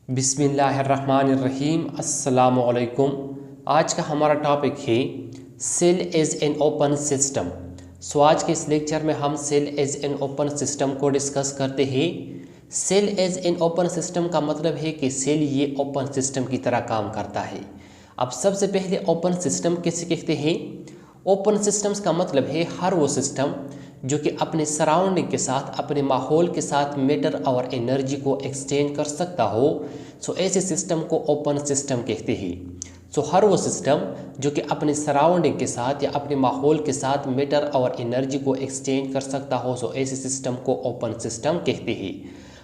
बिस्मिल्लाहिर्रहमानिर्रहीम अस्सलामुअलैकुम। आज का हमारा टॉपिक है cell as an open system. आज के इस लेक्चर में हम cell as an open system को डिस्कस करते हैं। Cell as an open system का मतलब है कि सेल ये ओपन सिस्टम की तरह काम करता है। अब सबसे पहले ओपन सिस्टम किसे कहते हैं? ओपन सिस्टम्स का मतलब है हर वो सिस्टम जो कि अपने सराउंडिंग के साथ, अपने माहौल के साथ मैटर और एनर्जी को एक्सचेंज कर सकता हो। ऐसे सिस्टम को ओपन सिस्टम कहते हैं। हर वो सिस्टम जो कि अपने सराउंडिंग के साथ या अपने माहौल के साथ मैटर और एनर्जी को एक्सचेंज कर सकता हो, ऐसे सिस्टम को ओपन सिस्टम कहते हैं।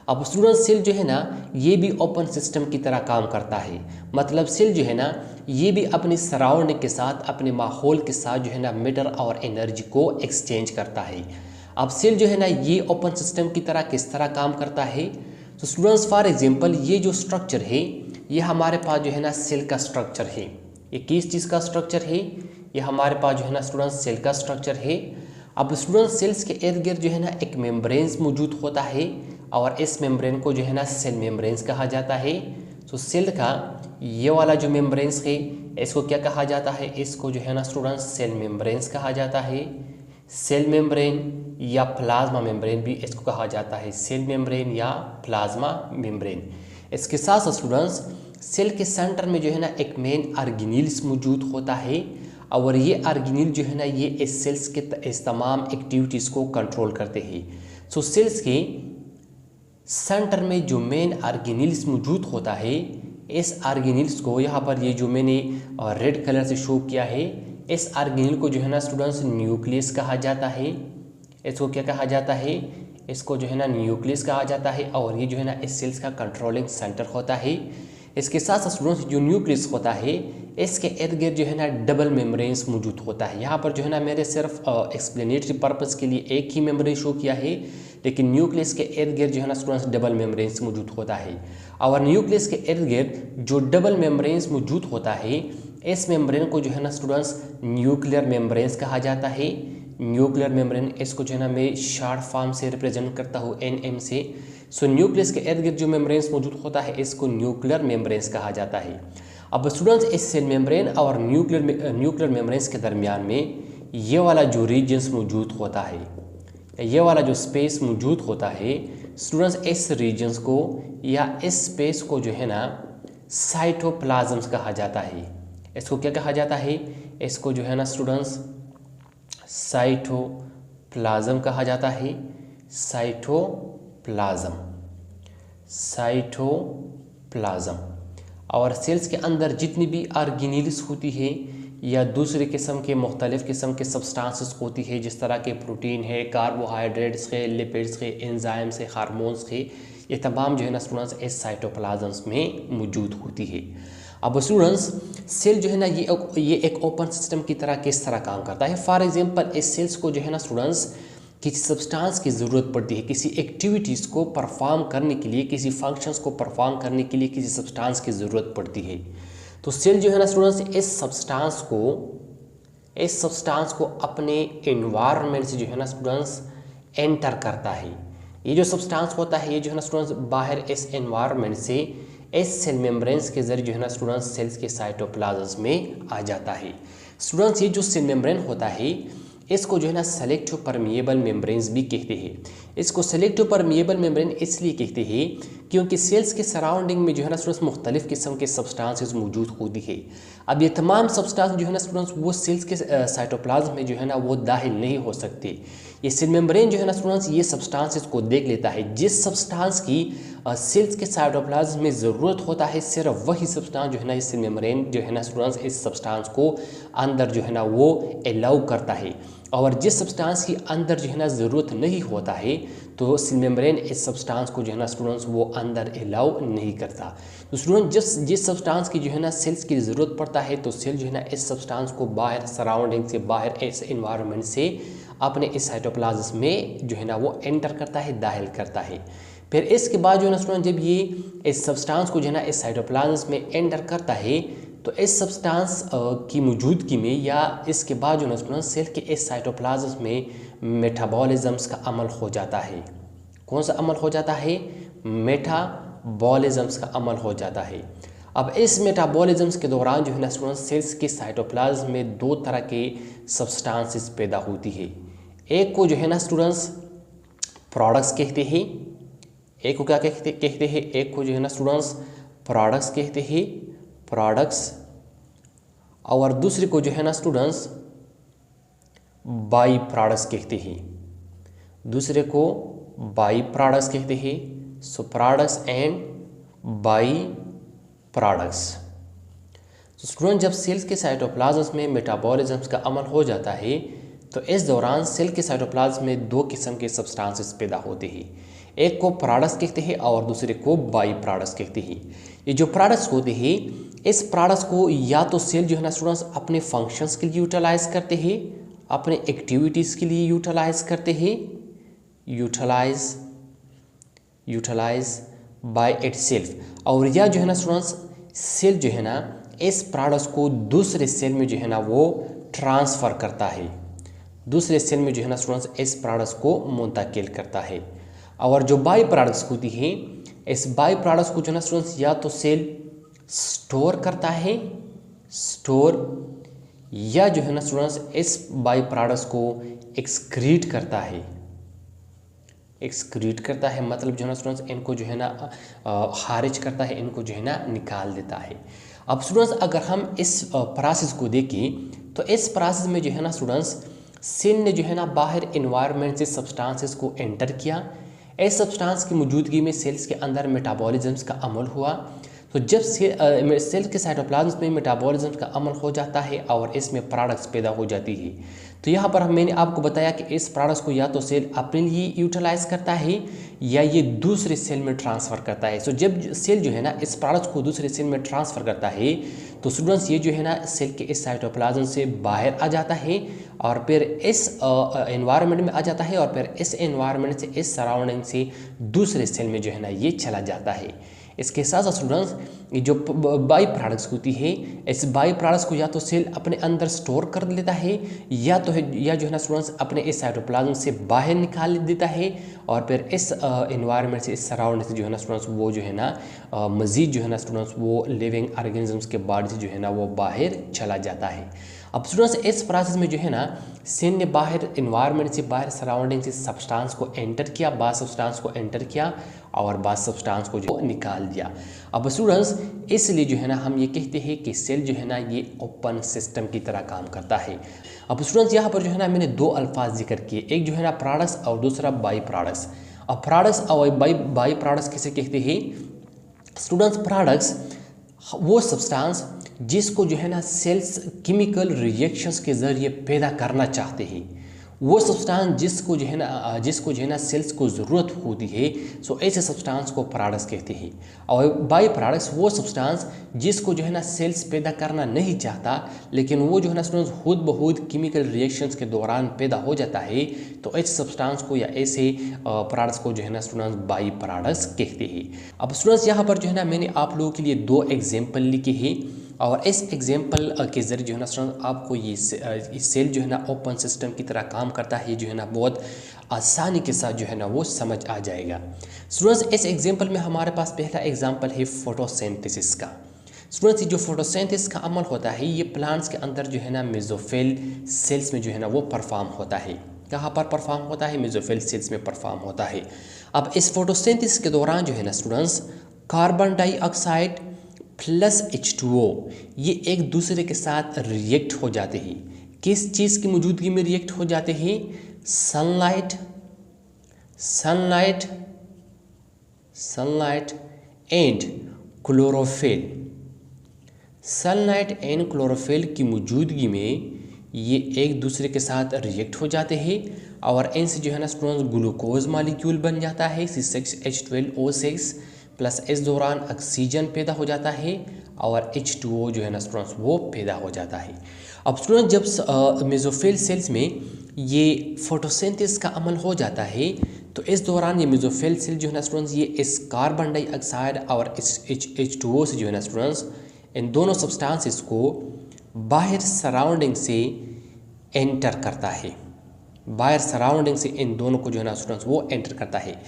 अब स्टूडेंट, सेल जो है ना, ये भी ओपन सिस्टम की तरह काम करता है। मतलब सेल जो है ना, ये भी अपनी सराउंडिंग के साथ, अपने माहौल के साथ जो है ना मैटर और एनर्जी को एक्सचेंज करता है। अब सेल जो है ना, ये ओपन सिस्टम की तरह किस तरह काम करता है? तो स्टूडेंट्स, फॉर एग्जांपल ये जो स्ट्रक्चर है, ये हमारे पास जो है ना सेल का स्ट्रक्चर है। ये किस चीज़ का स्ट्रक्चर है? ये हमारे पास जो है ना स्टूडेंट्स सेल का स्ट्रक्चर है। अब स्टूडेंट्स, सेल्स के इर्द गिर्द जो है ना एक मेम्ब्रेन्स मौजूद होता है और इस मेम्ब्रेन को जो है ना सेल मेम्ब्रेन्स कहा जाता है। सेल का ये वाला जो मेम्ब्रेन्स है, इसको क्या कहा जाता है? इसको जो है ना स्टूडेंट्स सेल मेम्ब्रेन्स कहा जाता है। सेल मेम्ब्रेन या प्लाज्मा मेम्ब्रेन भी इसको कहा जाता है। सेल मेम्ब्रेन या प्लाज्मा मेम्ब्रेन। इसके साथ साथ स्टूडेंट्स, सेल के सेंटर में जो है ना एक मेन ऑर्गेनील्स मौजूद होता है और ये ऑर्गेनील जो है ना ये इस सेल्स के इस तमाम एक्टिविटीज़ को कंट्रोल करते हैं। सेल्स के सेंटर में जो मेन ऑर्गेनील्स मौजूद होता है, इस ऑर्गेनील्स को यहाँ पर ये जो मैंने रेड कलर से शो किया है, इस ऑर्गेनील को जो है ना स्टूडेंट्स न्यूक्लियस कहा जाता है। इसको क्या कहा जाता है? इसको जो है ना न्यूक्लियस कहा जाता है और ये जो है ना इस सेल्स का कंट्रोलिंग सेंटर होता है। इसके साथ साथ स्टूडेंट्स, जो न्यूक्लियस होता है, इसके इर्द गिर्द जो है ना डबल मेम्ब्रेन्स मौजूद होता है। यहाँ पर जो है ना मैंने सिर्फ एक्सप्लेनेटरी पर्पज़ के लिए एक ही मेम्ब्रेन शो किया है, लेकिन न्यूक्लियस के इर्द गिर्द जो है ना स्टूडेंट्स डबल मेम्ब्रेन्स मौजूद होता है। और न्यूक्लियस के इर्द गिर्द जो डबल मेम्ब्रेन्स मौजूद होता है, इस मेम्ब्रेन को जो है ना स्टूडेंट्स न्यूक्लियर मेम्ब्रेन्स कहा जाता है। न्यूक्लियर मेम्ब्रेन, इसको जो है ना मैं शॉर्ट फॉर्म से रिप्रेजेंट करता हूँ NM से। न्यूक्लियस के इर्द गिर्द जो मेम्ब्रेन्स मौजूद होता है, इसको न्यूक्लियर मेम्ब्रेन्स कहा जाता है। अब स्टूडेंट्स, इस सेल मेम्ब्रेन और न्यूक्लियर मेम्ब्रेन्स के दरमियान में ये वाला जो रीजन्स मौजूद होता है, ये वाला जो स्पेस मौजूद होता है स्टूडेंट्स, इस रीजन्स को या इस स्पेस को जो है ना साइटोप्लाज्म्स कहा जाता है। इसको क्या कहा जाता है? इसको जो है ना स्टूडेंट्स साइटोप्लाज्म कहा जाता है। साइटोप्लाज्म। और सेल्स के अंदर जितनी भी ऑर्गेनील्स होती है या दूसरे किस्म के मुख्तलिफ़ किस्म के सब्सटेंसेस होती है, जिस तरह के प्रोटीन है, कार्बोहाइड्रेट्स है, लिपिड्स है, एंजाइम्स है, हार्मोन्स है, ये तमाम जो है ना स्टूडेंट्स इस साइटोप्लाज्म्स में मौजूद होती है। अब स्टूडेंट्स, सेल जो है ना ये एक ओपन सिस्टम की तरह किस तरह काम करता है? फॉर एग्जांपल, इस सेल्स को जो है ना स्टूडेंट्स किसी सब्सटेंस की ज़रूरत पड़ती है, किसी एक्टिविटीज़ को परफॉर्म करने के लिए, किसी फंक्शंस को परफॉर्म करने के लिए किसी सब्सटेंस की ज़रूरत पड़ती है। सेल जो है ना स्टूडेंट्स इस सब्सटेंस को अपने एनवायरनमेंट से जो है ना स्टूडेंट्स एंटर करता है। ये जो सब्सटेंस होता है, ये जो है ना स्टूडेंट्स बाहर इस एनवायरनमेंट से इस सेल मेम्ब्रेन्स के जरिए जो है ना स्टूडेंट्स सेल्स के साइटोप्लाज्म में आ जाता है। स्टूडेंट्स, ये जो सेल मेम्ब्रेन होता है, इसको जो है ना सेलेक्टिव परमिएबल मेम्ब्रेन्स भी कहते हैं। इसको सेलेक्टिव परमिएबल मेम्ब्रेन इसलिए कहते हैं क्योंकि सेल्स के सराउंडिंग में जो है ना स्टूडेंट्स मुख्तलिफ़ किस्म के सब्सटेंसेस मौजूद होती है। अब ये तमाम सब्सटेंस जो है ना स्टूडेंट्स वो सेल्स के साइटोप्लाज्म में जो है ना वो दाखिल नहीं हो सकते। ये सेल मेम्ब्रेन जो है ना स्टूडेंट्स ये सब्सटेंसेस को देख लेता है। जिस सब्सटेंस की सेल्स के साइटोप्लाज्म में ज़रूरत होता है, सिर्फ वही सब्सटेंस जो है ना इस सेल मेम्ब्रेन जो है ना स्टूडेंट्स इस सब्सटेंस को अंदर जो है ना वो अलाउ करता है। और जिस सब्सटेंस की अंदर जो है ना ज़रूरत नहीं होता है, तो सेल मेम्ब्रेन इस सब्सटेंस को जो है ना स्टूडेंट्स वो अंदर अलाउ नहीं करता। स्टूडेंट, जिस सब्सटेंस की जो है ना सेल्स की ज़रूरत पड़ता है, तो सेल जो है ना इस सब्सटेंस को बाहर सराउंडिंग से, बाहर इस एनवायरनमेंट से अपने इस साइटोप्लाज्म में जो है ना वो एंटर करता है, दाखिल करता है। फिर इसके बाद जो है ना स्टूडेंट जब ये इस सब्सटेंस को जो है ना इस साइटोप्लाज्म में एंटर करता है, तो इस सब्सटेंस की मौजूदगी में या इसके बाद जो है ना स्टूडेंट सेल के इस साइटोप्लाज्म में मेटाबॉलिज्म्स का अमल हो जाता है। कौन सा अमल हो जाता है? मेटाबॉलिज्म्स का अमल हो जाता है। अब इस मेटाबॉलिज्म्स के दौरान जो है ना स्टूडेंट्स, सेल्स के साइटोप्लाज्म में दो तरह के सब्सटेंसेस पैदा होती है। एक को जो है ना स्टूडेंट्स प्रोडक्ट्स कहते हैं, एक को क्या कहते हैं, एक को जो है ना स्टूडेंट्स प्रोडक्ट्स कहते हैं, प्रोडक्ट्स, और दूसरे को जो है ना स्टूडेंट्स बाई प्रोडक्ट्स कहते हैं, दूसरे को बाई प्रोडक्ट्स कहते हैं। सो प्रोडक्ट्स एंड बाई प्रोडक्ट्स। तो स्टूडेंट, जब सेल्स के साइटोप्लाज्म में मेटाबॉलिज्म्स का अमल हो जाता है तो इस दौरान सेल के साइटोप्लाज्म में दो किस्म के सब्सटेंसेस पैदा होते हैं। एक को प्रोडक्ट्स कहते हैं और दूसरे को बाई प्रोडक्ट्स कहते हैं। ये जो प्रोडक्ट्स होते हैं, इस प्रोडक्ट्स को या तो सेल जो है ना स्टूडेंट्स अपने फंक्शंस के लिए यूटिलाइज करते हैं, अपने एक्टिविटीज़ के लिए यूटिलाइज करते हैं, यूटिलाइज बाय इटसेल्फ, और या जो है ना स्टूडेंट्स सेल जो है ना इस प्रोडक्ट्स को दूसरे सेल में जो है ना वो ट्रांसफ़र करता है, दूसरे सेल में जो है ना स्टूडेंट्स इस प्रोडक्ट्स को मुंतकिल करता है। और जो बाई प्रोडक्ट्स होती है, इस बाई प्रोडक्ट्स को जो है ना स्टूडेंट्स या तो सेल स्टोर करता है, या जो है ना स्टूडेंट्स इस बाई प्रोडक्ट्स को एक्सक्रीट करता है, मतलब जो है ना स्टूडेंट्स इनको जो है ना खारिज करता है, इनको जो है ना निकाल देता है। अब स्टूडेंट्स, अगर हम इस प्रोसेस को देखें तो इस प्रोसेस में जो है ना स्टूडेंट्स सेल ने जो है ना बाहर एनवायरनमेंट से सब्सटेंसेस को एंटर किया, इस सब्सटेंस की मौजूदगी में सेल्स के अंदर मेटाबॉलिज्म्स का अमल हुआ। तो जब सेल के साइटोप्लाज्म में मेटाबॉलिज्म का अमल हो जाता है और इसमें प्रोडक्ट्स पैदा हो जाती है, तो यहाँ पर मैंने आपको बताया कि इस प्रोडक्ट्स को या तो सेल अपने लिए यूटिलाइज करता है या ये दूसरे सेल में ट्रांसफ़र करता है। सो जब सेल जो है ना इस प्रोडक्ट्स को दूसरे सेल में ट्रांसफ़र करता है तो स्टूडेंट्स ये जो है ना सेल के इस साइटोप्लाज्म से बाहर आ जाता है और फिर इस एनवायरनमेंट में आ जाता है और फिर इस एनवायरनमेंट से, इस सराउंडिंग से दूसरे सेल में जो है ना ये चला जाता है। इसके साथ साथ स्टूडेंट्स ये जो बाई प्रोडक्ट्स होती है, इस बाई प्रोडक्ट्स को या तो सेल अपने अंदर स्टोर कर लेता है या जो है ना स्टूडेंट्स अपने इस साइटोप्लाज्म से बाहर निकाल देता है और फिर इस एनवायरनमेंट से, इस सराउंडिंग से जो है ना स्टूडेंट्स वो जो है ना मज़ीद जो है ना स्टूडेंट्स वो लिविंग ऑर्गेनिजम्स के बॉडी से जो है ना वो बाहर चला जाता है। अब स्टूडेंट्स इस प्रोसेस में जो है ना सेल ने बाहर एनवायरनमेंट से, बाहर सराउंडिंग से सब्सटेंस को एंटर किया, बाद सब्सटेंस को एंटर किया और बाद सब्सटेंस को जो निकाल दिया। अब स्टूडेंट्स इसलिए जो है ना हम ये कहते हैं कि सेल जो है ना ये ओपन सिस्टम की तरह काम करता है। अब स्टूडेंट्स यहाँ पर जो है ना मैंने दो अल्फाज जिक्र किए, एक जो है ना प्रोडक्ट्स और दूसरा बाई प्रोडक्ट्स। अब प्रोडक्ट्स और बाई प्रोडक्ट्स किसे कहते हैं स्टूडेंट्स? प्रोडक्ट्स वो सब्सटेंस जिसको जो है ना सेल्स केमिकल रिएक्शंस के ज़रिए पैदा करना चाहते हैं, वो सब्सटेंस जिसको जो है ना सेल्स को ज़रूरत होती है, सो ऐसे सब्सटेंस को प्रोडक्ट्स कहते हैं। और बाई प्रोडक्ट्स वो सब्सटेंस जिसको जो है ना सेल्स पैदा करना नहीं चाहता, लेकिन वो जो है ना स्टूडेंट्स खुद ब खुद केमिकल रिएक्शंस के दौरान पैदा हो जाता है, तो ऐसे सब्सटेंस को या ऐसे प्रोडक्ट्स को जो है ना स्टूडेंट्स बाई प्रोडक्ट्स कहते हैं। अब स्टूडेंट्स यहाँ पर जो है ना मैंने आप लोगों के लिए दो एग्जाम्पल लिखे हैं और इस एग्जाम्पल के ज़रिए जो है ना स्टूडेंट आपको ये सेल जो है ना ओपन सिस्टम की तरह काम करता है जो है ना बहुत आसानी के साथ जो है ना वो समझ आ जाएगा। स्टूडेंट्स इस एग्जाम्पल में हमारे पास पहला एग्जाम्पल है फोटोसिंथेसिस का। स्टूडेंट्स ये जो फोटोसिंथेसिस का अमल होता है ये प्लांट्स के अंदर जो है ना मेसोफिल सेल्स में जो है ना वो परफॉर्म होता है। कहाँ पर परफॉर्म होता है? मेसोफिल सेल्स में परफॉर्म होता है। अब इस फोटोसिंथेसिस के दौरान जो है ना students carbon dioxide plus H2O ये एक दूसरे के साथ रिएक्ट हो जाते हैं। किस चीज़ की मौजूदगी में रिएक्ट हो जाते हैं? Sunlight and chlorophyll. Sunlight and chlorophyll की मौजूदगी में ये एक दूसरे के साथ रिएक्ट हो जाते हैं और इनसे जो है ना स्टूडेंट्स ग्लूकोज मॉलिक्यूल बन जाता है C6H12O6 प्लस इस दौरान ऑक्सीजन पैदा हो जाता है और H2O जो है ना स्टूडेंट्स वो पैदा हो जाता है। अब स्टूडेंट जब मेसोफिल सेल्स में ये फोटोसिंथेसिस का अमल हो जाता है तो इस दौरान ये मेसोफिल सेल जो है ना स्टूडेंट्स ये इस कार्बन डाइऑक्साइड और इस H2O से जो है ना स्टूडेंट्स इन दोनों सब्सटेंसेस को बाहर सराउंडिंग से एंटर करता है। बाहर सराउंडिंग से इन दोनों को जो है ना स्टूडेंट्स वो एंटर करता है।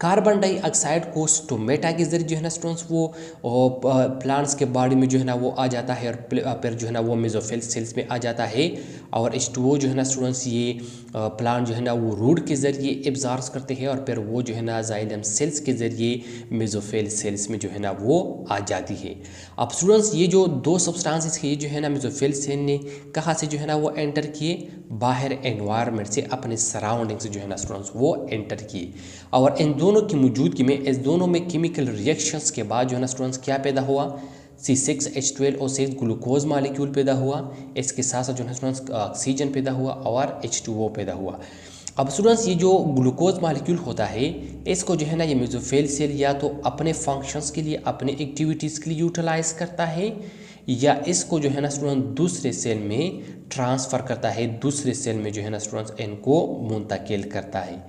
कार्बन डाइऑक्साइड को स्टोमेटा के जरिए जो है ना स्टूडेंट्स वो प्लांट्स के बॉडी में जो है ना वो आ जाता है और फिर जो है ना वो मेसोफिल सेल्स में आ जाता है। और H2O जो है ना स्टूडेंट्स ये प्लांट जो है ना वो रूट के ज़रिए एब्जॉर्ब करते हैं और फिर वो जो है ना जाइलम सेल्स के ज़रिए मेसोफिल सेल्स में जो है ना वो आ जाती है। अब स्टूडेंट्स ये जो दो सब्सटेंसेस है ये जो है ना मेसोफिल सेल ने कहाँ से जो है ना वो एंटर किए, बाहर एनवायरनमेंट से, अपने सराउंडिंग से जो है ना स्टूडेंट्स वो एंटर किए। और इन दोनों की मौजूदगी में, इस दोनों में केमिकल रिएक्शंस के बाद जो है ना स्टूडेंट्स क्या पैदा हुआ, C6H12O6 ग्लूकोज मालिक्यूल पैदा हुआ। इसके साथ साथ जो है स्टूडेंट्स ऑक्सीजन पैदा हुआ और H2O पैदा हुआ। अब स्टूडेंट्स ये जो ग्लूकोज मालिक्यूल होता है इसको जो है ना ये मेसोफिल सेल या तो अपने फंक्शंस के लिए, अपने एक्टिविटीज़ के लिए यूटिलाइज करता है, या इसको जो है ना स्टूडेंट दूसरे सेल में ट्रांसफ़र करता है, दूसरे सेल में जो है ना स्टूडेंट्स इनको मुंतकिल करता है।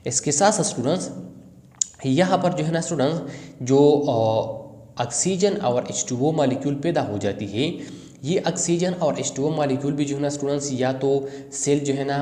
इसके साथ साथ स्टूडेंट्स यहाँ पर जो है ना स्टूडेंट्स जो ऑक्सीजन और H2O मालिक्यूल पैदा हो जाती है, ये ऑक्सीजन और H2O मालिक्यूल भी जो है ना स्टूडेंट्स या तो सेल जो है ना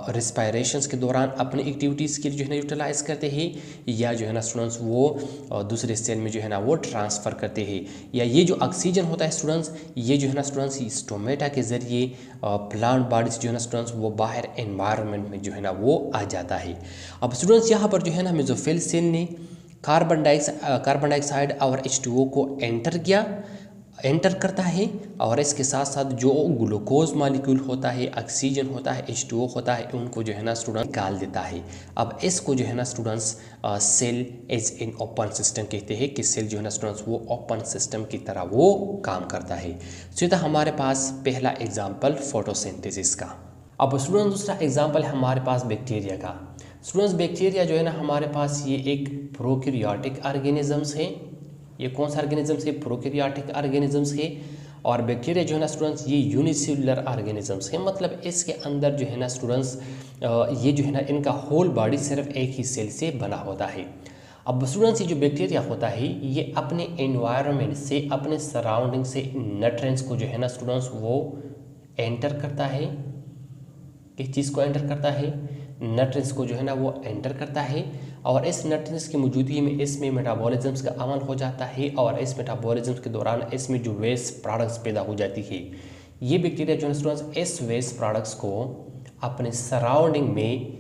रिस्पायरेशंस के दौरान अपनी एक्टिविटीज़ के लिए जो है ना यूटिलाइज करते हैं, या जो है ना स्टूडेंट्स वो दूसरे सेल में जो है ना वो ट्रांसफ़र करते हैं। या ये जो ऑक्सीजन होता है स्टूडेंट्स ये जो है ना स्टूडेंट्स स्टोमेटा के ज़रिए प्लांट बॉडीज जो है ना स्टूडेंट्स वो बाहर एनवायरनमेंट में जो है ना वो आ जाता है। अब स्टूडेंट्स यहाँ पर जो है ना मेसोफिल सेल ने कार्बन डाइऑक्साइड और H2O को एंटर करता है, और इसके साथ साथ जो ग्लूकोज मालिक्यूल होता है, ऑक्सीजन होता है, H2O होता है, उनको जो है ना स्टूडेंट निकाल देता है। अब इसको जो है ना students cell as in open system कहते हैं कि सेल जो है ना स्टूडेंट्स वो ओपन सिस्टम की तरह वो काम करता है। सीधा हमारे पास पहला एग्जाम्पल फोटोसिंथेसिस का। अब स्टूडेंट दूसरा एग्जाम्पल है हमारे पास बैक्टीरिया का। स्टूडेंट्स बैक्टीरिया जो है ना हमारे पास ये एक प्रोकैरियोटिक ऑर्गेनिजम्स है। ये कौन सा ऑर्गेनिजम्स है? प्रोकैरियोटिक ऑर्गेनिजम्स है। और बैक्टीरिया जो है ना स्टूडेंट्स ये यूनिसेलुलर ऑर्गेनिजम्स है, मतलब इसके अंदर जो है ना स्टूडेंट्स ये जो है ना इनका होल बॉडी सिर्फ एक ही सेल से बना होता है। अब स्टूडेंट्स ये जो बैक्टीरिया होता है ये अपने एनवायरनमेंट से, अपने सराउंडिंग से न्यूट्रिएंट्स को जो है ना स्टूडेंट्स वो एंटर करता है। किस चीज़ को एंटर करता है? न्यूट्रिएंट्स को जो है ना वो एंटर करता है, और इस न्यूट्रिएंट्स की मौजूदगी में इसमें मेटाबॉलिज्म्स का अमल हो जाता है, और इस मेटाबॉलिज्म्स के दौरान इसमें जो वेस्ट प्रोडक्ट्स पैदा हो जाती है, ये बैक्टीरिया जो है स्टूडेंट्स इस वेस्ट प्रोडक्ट्स को अपने सराउंडिंग में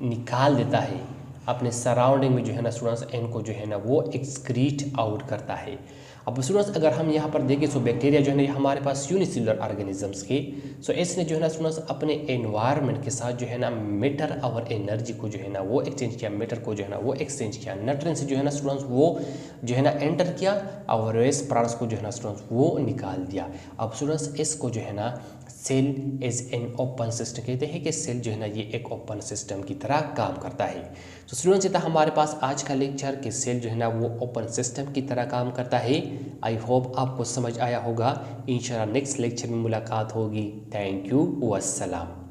निकाल देता है। अपने सराउंडिंग में जो है ना स्टूडेंट्स इनको जो है ना वो एक्सक्रीट आउट करता है। अब स्टूडेंट्स अगर हम यहाँ पर देखें तो बैक्टीरिया जो है ना हमारे पास यूनिसेलुलर ऑर्गेनिजम्स के, सो इसने जो है ना स्टूडेंट्स अपने एनवायरनमेंट के साथ जो है ना मैटर और एनर्जी को जो है ना वो एक्सचेंज किया, मैटर को जो है ना वो एक्सचेंज किया, न्यूट्रिएंट्स से जो है ना स्टूडेंट्स वो जो है ना एंटर किया, और वेस्ट प्रोडक्ट्स को जो है ना स्टूडेंट्स वो निकाल दिया। अब स्टूडेंट्स इसको जो है ना cell is an open system कहते हैं कि सेल जो है ना ये एक ओपन सिस्टम की तरह काम करता है। तो स्टूडेंट्स ये था हमारे पास आज का लेक्चर कि सेल जो है ना वो ओपन सिस्टम की तरह काम करता है। आई होप आपको समझ आया होगा। इंशाल्लाह नेक्स्ट लेक्चर में मुलाकात होगी। Thank you, वस्सलाम।